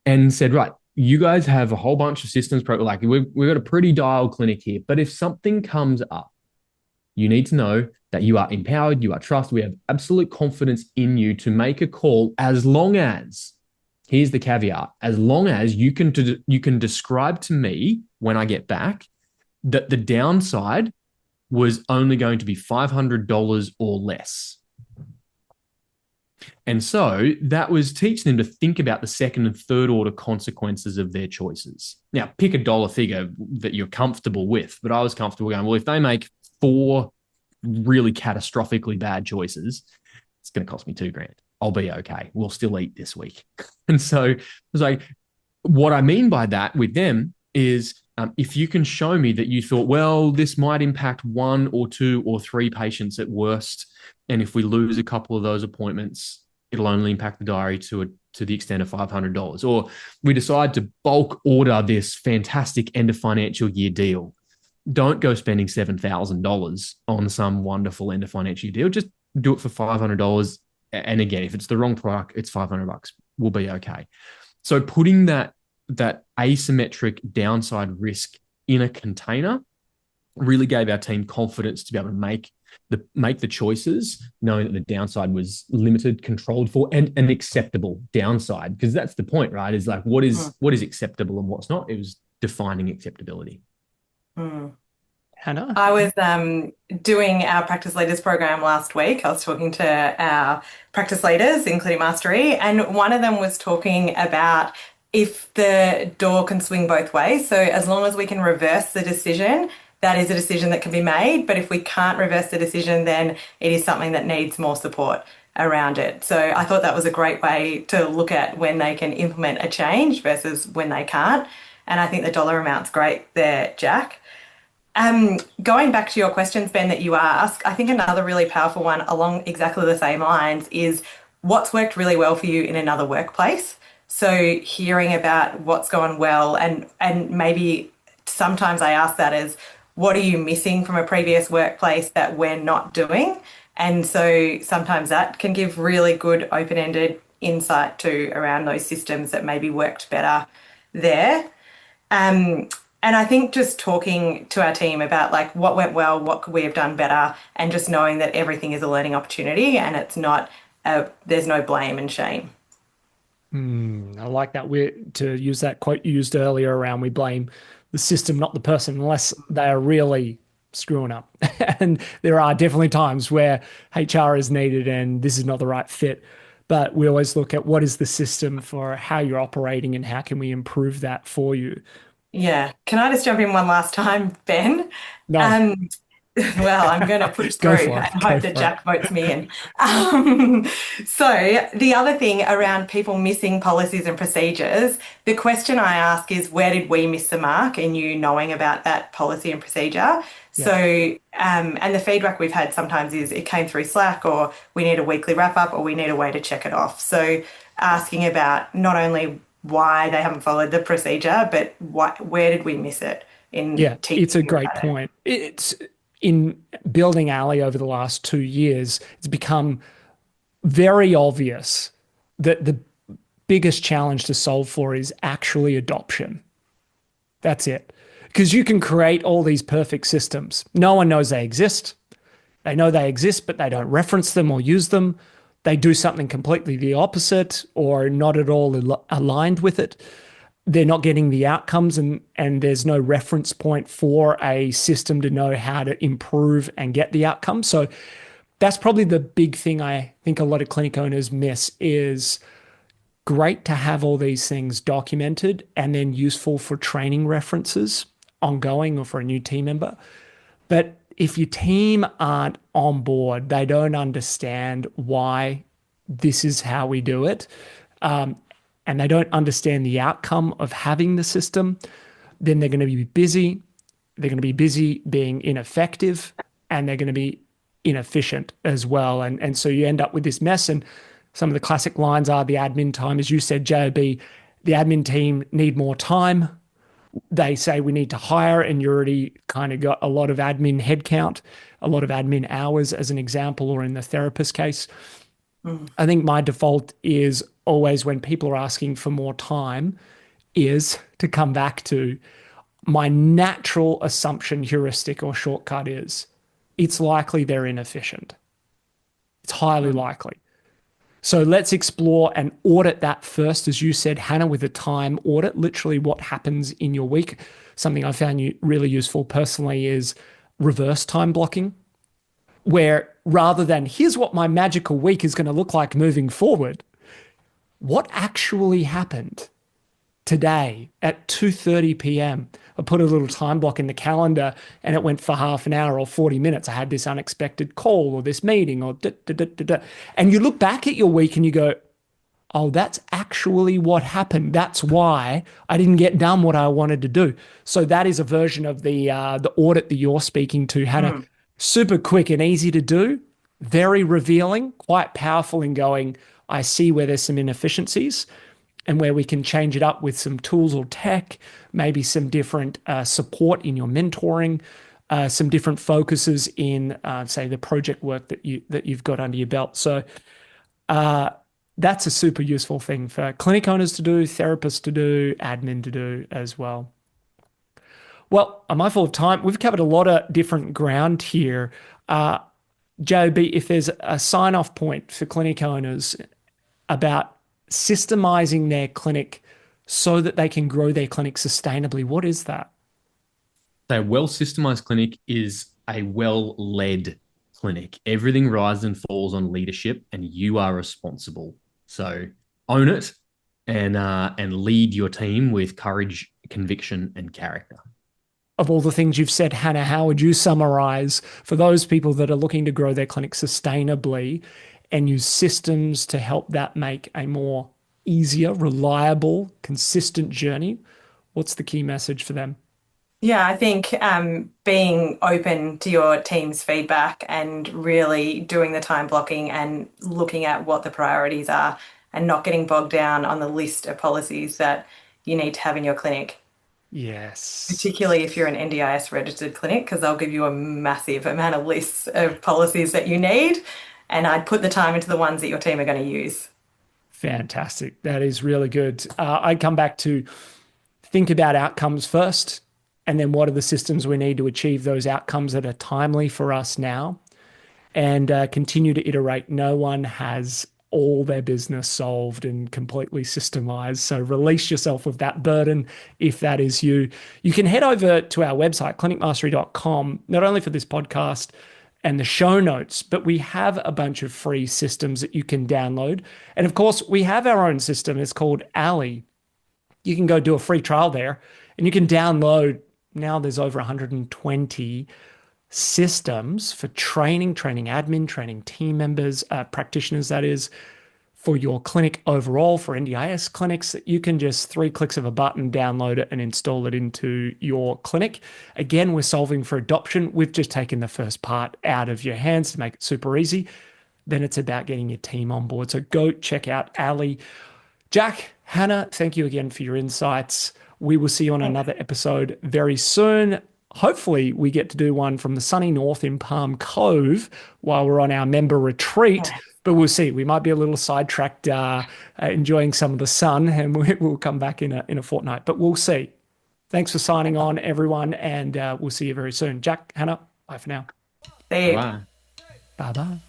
and said, right, you guys have a whole bunch of systems. Like we've got a pretty dialed clinic here. But if something comes up, you need to know that you are empowered, you are trusted. We have absolute confidence in you to make a call, as long as, here's the caveat, as long as you can describe to me when I get back that the downside was only going to be $500 or less. And so that was teaching them to think about the second and third order consequences of their choices. Now, pick a dollar figure that you're comfortable with, but I was comfortable going, well, if they make 4 really catastrophically bad choices, it's going to cost me $2,000. I'll be okay. We'll still eat this week. And so it was like, what I mean by that with them is if you can show me that you thought, well, this might impact 1 or 2 or 3 patients at worst, and if we lose a couple of those appointments, it'll only impact the diary to the extent of $500. Or we decide to bulk order this fantastic end of financial year deal. Don't go spending $7,000 on some wonderful end of financial year deal. Just do it for $500. And again, if it's the wrong product, it's $500. We'll be okay. So putting that asymmetric downside risk in a container really gave our team confidence to be able to make the choices, knowing that the downside was limited, controlled for, and an acceptable downside. Because that's the point, right? Is like what is acceptable and what's not. It was defining acceptability. Hannah? I was doing our practice leaders program last week. I was talking to our practice leaders, including Mastery, and one of them was talking about if the door can swing both ways. So as long as we can reverse the decision, that is a decision that can be made. But if we can't reverse the decision, then it is something that needs more support around it. So I thought that was a great way to look at when they can implement a change versus when they can't. And I think the dollar amount's great there, Jack. Going back to your questions, Ben, that you ask, I think another really powerful one along exactly the same lines is what's worked really well for you in another workplace. So hearing about what's gone well and maybe sometimes I ask that as what are you missing from a previous workplace that we're not doing? And so sometimes that can give really good open-ended insight too around those systems that maybe worked better there. Um, and I think just talking to our team about like what went well, what could we have done better, and just knowing that everything is a learning opportunity and it's not, there's no blame and shame. I like that. To use that quote you used earlier around we blame the system, not the person, unless they are really screwing up. And there are definitely times where HR is needed and this is not the right fit. But we always look at what is the system for how you're operating and how can we improve that for you. Yeah. Can I just jump in one last time, Ben? No, Um, Well, I'm going to push go through for it. and Go hope that for it. Jack votes me in. Um, so, the other thing around people missing policies and procedures, the question I ask is where did we miss the mark in you knowing about that policy and procedure? Yeah. So, and the feedback we've had sometimes is it came through Slack or we need a weekly wrap up or we need a way to check it off. So, asking about not only why they haven't followed the procedure, but where did we miss it in Yeah, it's a teaching you great about it? point. It's in building Allie over the last 2 years, it's become very obvious that the biggest challenge to solve for is actually adoption. That's it. Because you can create all these perfect systems. No one knows they exist. They know they exist, but they don't reference them or use them. They do something completely the opposite or not at all aligned with it. They're not getting the outcomes and there's no reference point for a system to know how to improve and get the outcome. So that's probably the big thing I think a lot of clinic owners miss is great to have all these things documented and then useful for training references ongoing or for a new team member. But if your team aren't on board, they don't understand why this is how we do it, and they don't understand the outcome of having the system, then they're going to be busy. They're going to be busy being ineffective and they're going to be inefficient as well. And so you end up with this mess. And some of the classic lines are the admin time, as you said, JB, the admin team need more time. They say we need to hire, and you already kind of got a lot of admin headcount, a lot of admin hours as an example, or in the therapist case. I think my default is always when people are asking for more time is to come back to my natural assumption, heuristic, or shortcut is it's likely they're inefficient. It's highly likely. So let's explore and audit that first, as you said, Hannah, with a time audit, literally what happens in your week. Something I found really useful personally is reverse time blocking, where rather than here's what my magical week is going to look like moving forward, what actually happened today at 2:30 p.m. I put a little time block in the calendar and it went for half an hour or 40 minutes. I had this unexpected call or this meeting or da, da, da, da, da. And you look back at your week and you go, oh, that's actually what happened. That's why I didn't get done what I wanted to do. So that is a version of the audit that you're speaking to, Hannah. Super quick and easy to do, very revealing, quite powerful in going, I see where there's some inefficiencies and where we can change it up with some tools or tech, maybe some different support in your mentoring, some different focuses in, say, the project work that you've got under your belt. So that's a super useful thing for clinic owners to do, therapists to do, admin to do as well. Well, I'm mindful of time. We've covered a lot of different ground here. JB, if there's a sign-off point for clinic owners about systemizing their clinic so that they can grow their clinic sustainably, what is that? A well-systemized clinic is a well-led clinic. Everything rises and falls on leadership, and you are responsible. So own it and lead your team with courage, conviction, and character. Of all the things you've said, Hannah, how would you summarize for those people that are looking to grow their clinic sustainably and use systems to help that make a more easier, reliable, consistent journey? What's the key message for them? Yeah, I think being open to your team's feedback and really doing the time blocking and looking at what the priorities are and not getting bogged down on the list of policies that you need to have in your clinic, Yes. particularly if you're an NDIS registered clinic, because they'll give you a massive amount of lists of policies that you need. And I'd put the time into the ones that your team are going to use. Fantastic. That is really good. I come back to think about outcomes first, and then what are the systems we need to achieve those outcomes that are timely for us now, and continue to iterate. No one has all their business solved and completely systemized. So release yourself of that burden if that is you. You can head over to our website, clinicmastery.com, not only for this podcast and the show notes, but we have a bunch of free systems that you can download. And of course, we have our own system. It's called Allie. You can go do a free trial there and you can download. Now there's over 120 systems for training admin, training team members, practitioners, that is, for your clinic overall, for NDIS clinics, that you can just 3 clicks of a button, download it and install it into your clinic. Again, we're solving for adoption. We've just taken the first part out of your hands to make it super easy. Then it's about getting your team on board. So go check out Allie. Jack, Hannah, thank you again for your insights. We will see you on another episode very soon. Hopefully, we get to do one from the sunny north in Palm Cove while we're on our member retreat. But we'll see. We might be a little sidetracked, enjoying some of the sun, and we'll come back in a fortnight. But we'll see. Thanks for signing on, everyone, and we'll see you very soon. Jack, Hannah, bye for now. See you. Bye. Bye-bye.